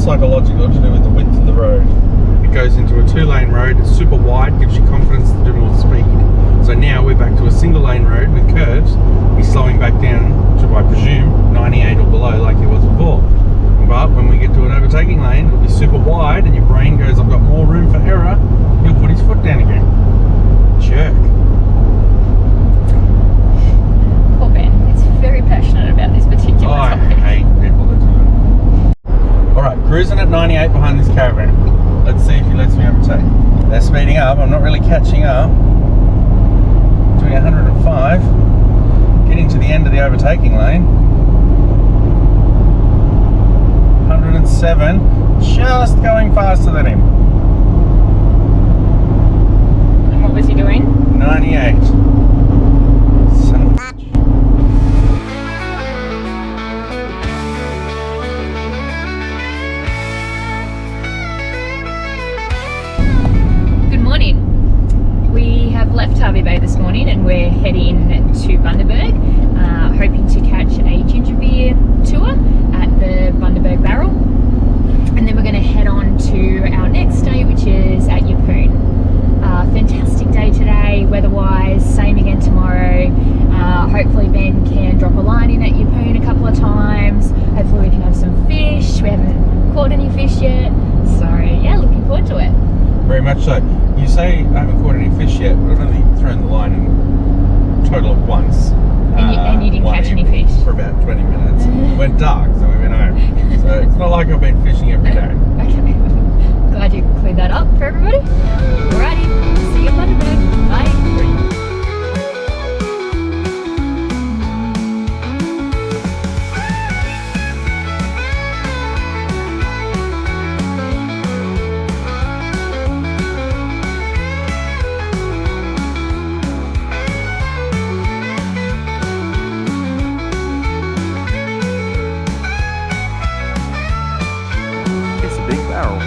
psychological to do with the width of the road. It goes into a 2-lane road, it's super wide, gives you confidence to do more speed. So now we're back to a single lane road with curves. He's slowing back down to, I presume, 98 or below like he was before. But when we get to an overtaking lane, it'll be super wide and your brain goes, I've got more room for error. He'll put his foot down again. Jerk. Poor Ben. He's very passionate about this particular topic. I hate people that do it. Alright, cruising at 98 behind this caravan. Let's see if he lets me overtake. They're speeding up. I'm not really catching up. Doing 105. Getting to the end of the overtaking lane. 107. Just going faster than him. And what was he doing? 98. Son of a bitch. Good morning. We have left Hervey Bay this morning and we're heading to Bundaberg, hoping to catch a ginger beer tour at the Bundaberg Barrel. And then we're going to head on to our next day, which is at Yeppoon. Fantastic day today, weather-wise, same again tomorrow. Hopefully Ben can drop a line in at Yeppoon a couple of times. Hopefully we can have some fish. We haven't caught any fish yet. So yeah, looking forward to it. Very much so. You say I haven't caught any fish yet, but I've only thrown the line in a total of once. And you didn't catch any fish? For about 20 minutes. It went dark, so we went home. So it's not like I've been fishing every day. Okay. Glad you cleared that up for everybody. Alrighty. See you at Bundaberg. Bye. It's a big barrel.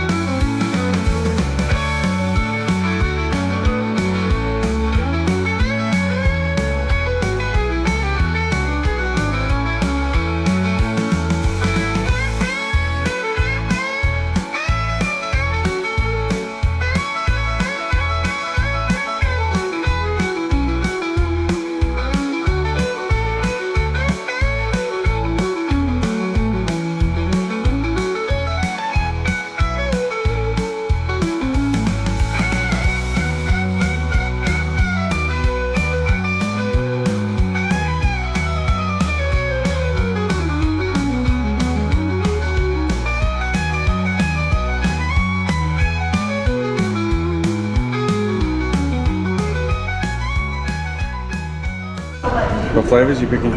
What flavours are you picking?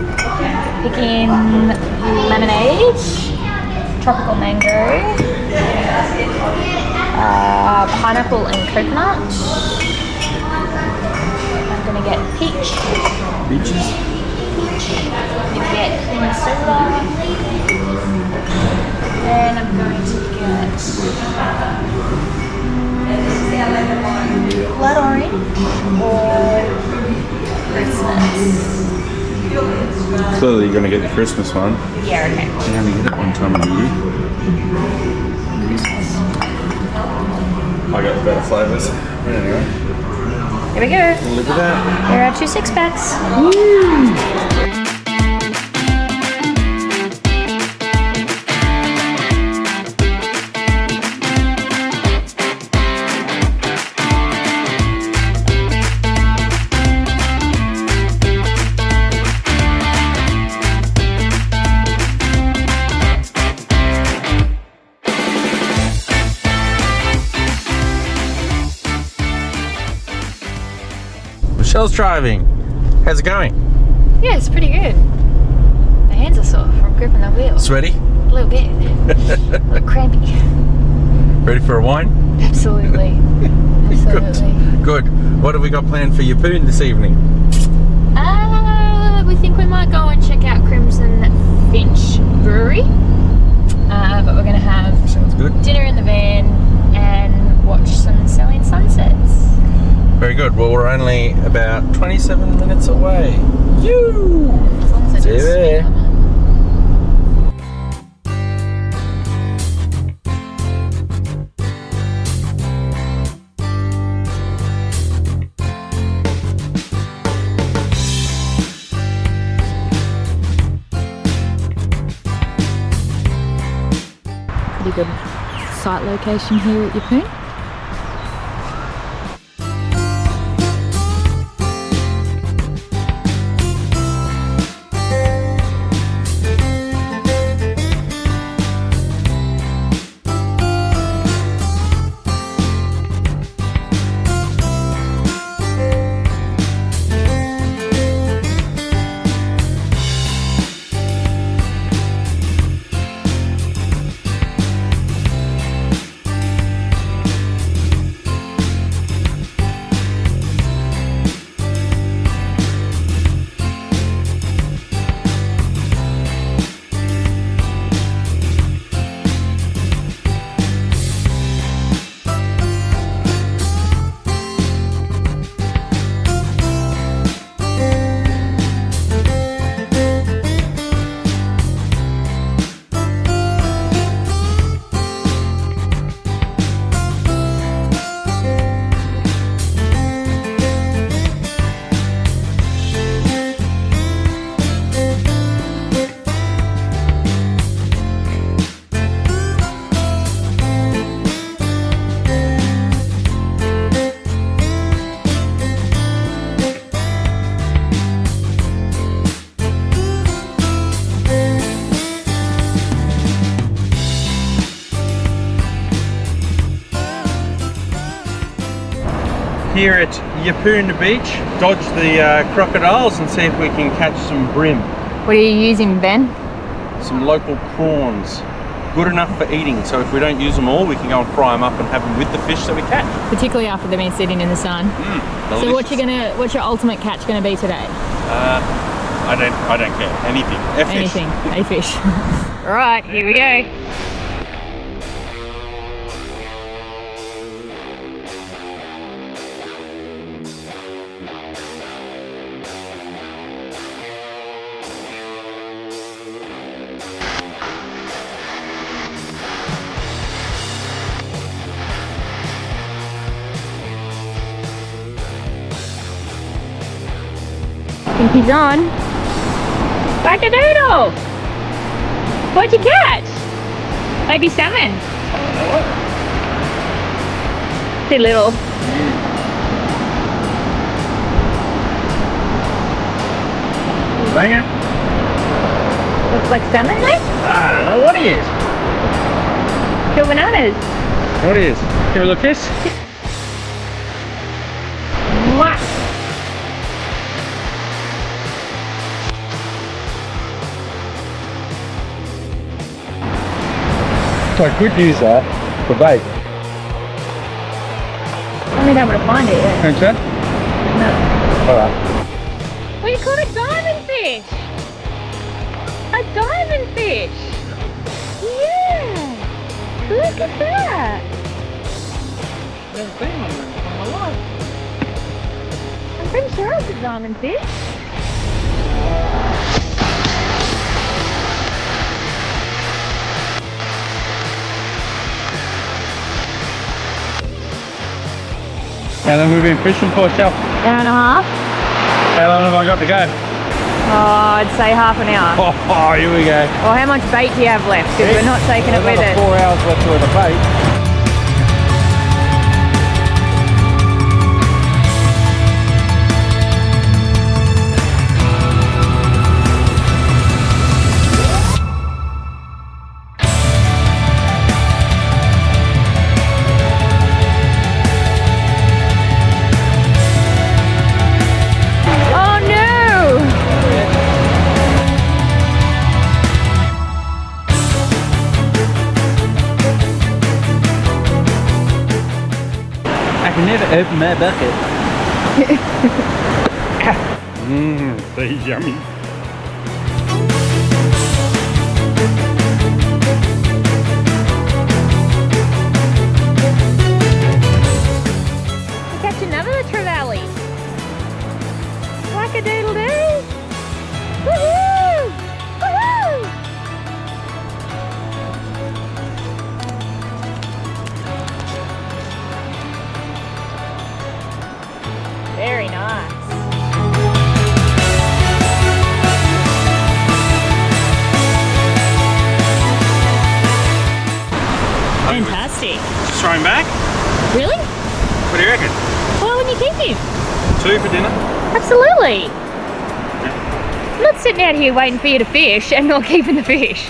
Picking lemonade, tropical mango, pineapple and coconut. I'm gonna get peach. Peaches? Peach. I'm gonna get cream soda. And I'm going to get blood orange or Christmas. Clearly you're going to get the Christmas one. Yeah, okay. You only get it one time a year. Christmas. I got the better flavours. But anyway. Here we go. Look at that. Here are 2 6-packs. Michelle's driving. How's it going? Yeah, it's pretty good. My hands are sore from gripping the wheel. Sweaty? A little bit. A little crampy. Ready for a wine? Absolutely. Absolutely. Good. What have we got planned for Yeppoon this evening? We think we might go and check out Crimson Finch Brewery. But we're going to have Sounds good. dinner in the van and watch some selling sunsets. Very good. Well, we're only about 27 minutes away. Yoo! As long as I See you don't there. speed limit. Pretty good site location here at Yeppoon. Here at Yeppoon Beach, dodge the crocodiles and see if we can catch some bream. What are you using, Ben? Some local prawns. Good enough for eating, so if we don't use them all, we can go and fry them up and have them with the fish that we catch. Particularly after they've been sitting in the sun. So what's your ultimate catch gonna be today? I don't care. Anything. A fish. Anything. A fish. All right, here we go. I think he's on. Whack-a-doodle! What'd you catch? Maybe salmon? Too little. Bang it. Looks like salmon, mate? I don't know what it is. Pure bananas. What it is? Can we look this? Mwah. So I could use that for bait. I haven't been able to find it yet. Thanks, sir. No. Alright. We caught a diamond fish! A diamond fish! Yeah! Look at that! Never seen one in my life. I'm pretty sure it's a diamond fish. How long have we been fishing for, Shell? Hour and a half. How long have I got to go? Oh, I'd say half an hour. Oh, here we go. Well, how much bait do you have left? Because we're not taking it with us. 4 hours left worth of bait. I can never open my bucket. That's yummy. Catch another trevally. Whack-a-doodle-doo. Woohoo! Woohoo! Very nice. Fantastic. Just throw him back. Really? What do you reckon? Why wouldn't you keep him? 2 for dinner. Absolutely. I'm not sitting out here waiting for you to fish and not keeping the fish.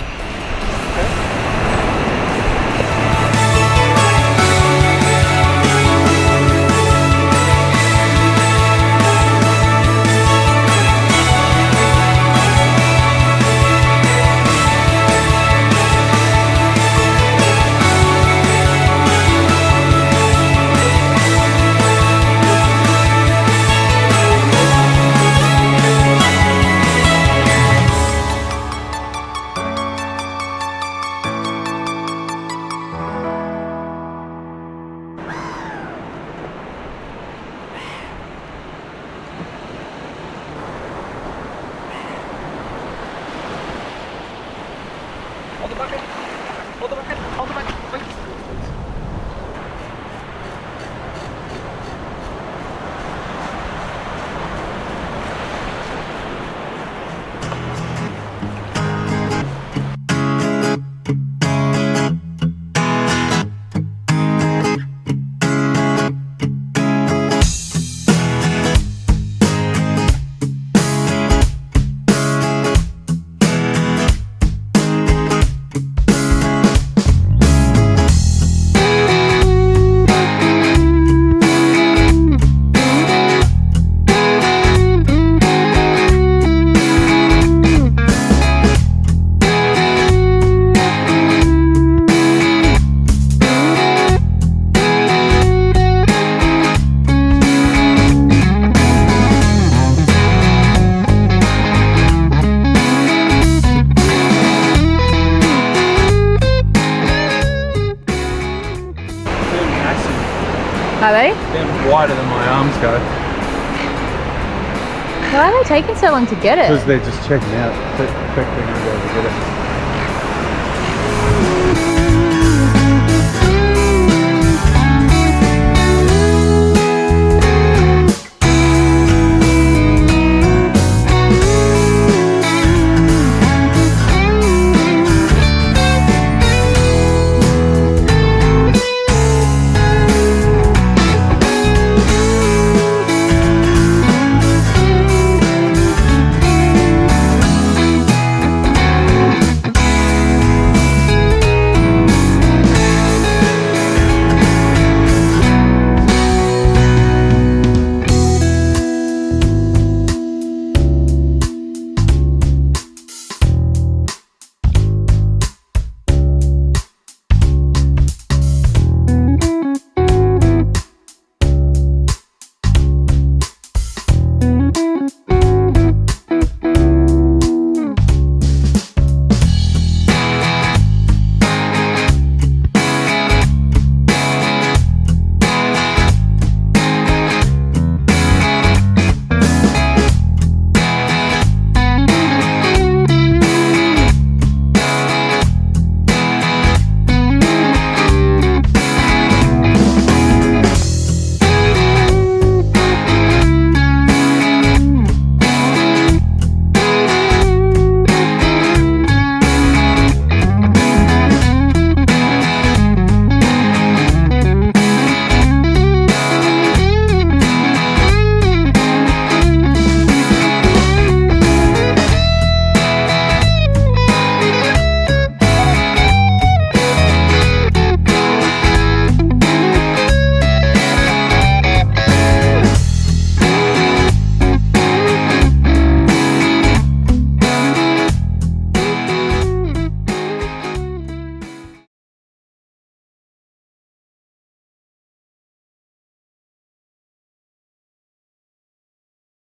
Hold the bucket. Hold the bucket. Hold the bucket, please. Are they? They're wider than my arms go. Why are they taking so long to get it? Because they're just checking out. They're going to go to get it.